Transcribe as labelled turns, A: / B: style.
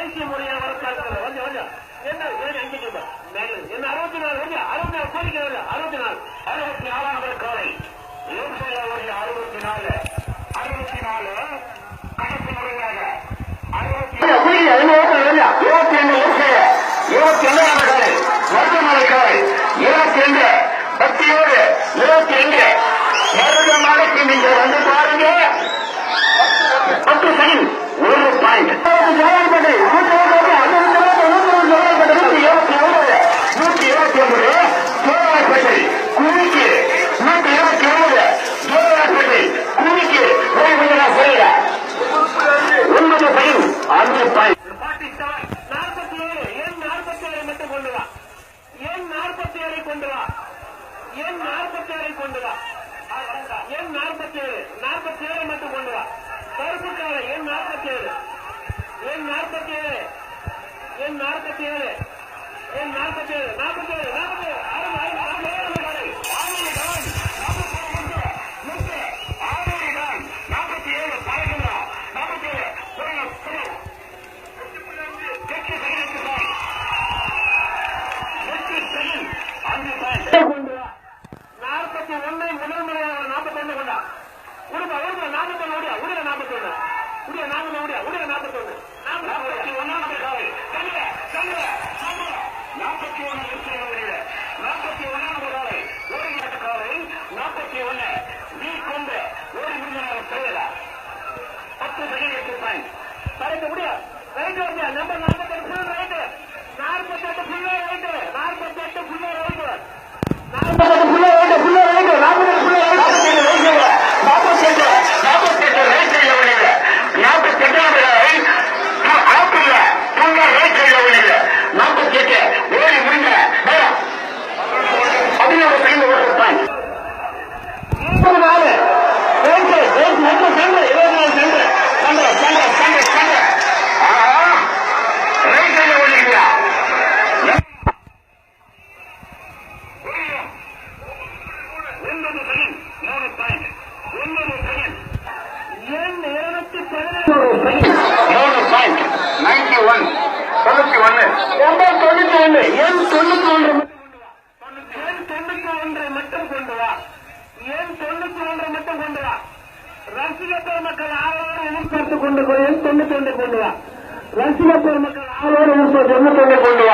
A: தேசிய முறையாக வளர்த்தார்கள். கொஞ்சம் கொஞ்சம் என்ன எண்ணிக்கை என்ன 64 கொஞ்சம் 64 கோரிக்கை 64 64வது காலை 64 கணக்கு முறையாக 22 பத்தியோடு 22 நாளைக்கு நீங்க வந்து பாருங்க. 10 செகண்ட் 1 பாயிண்ட் 47 மட்டும் கொண்டு வா. கருப்புக்கார எண் 47 முதல் முறையாக 41 கொண்டா. உடுப்பா 41 உடைய 41 மட்டும் கொண்டு வா. ரசிக பெருமக்கள் ஆளோடு எதிர்பார்த்துக் கொண்டு எண் 91 கொண்டு வா. ரசிக பெருமக்கள் ஆளோடு 91 கொண்டு வா.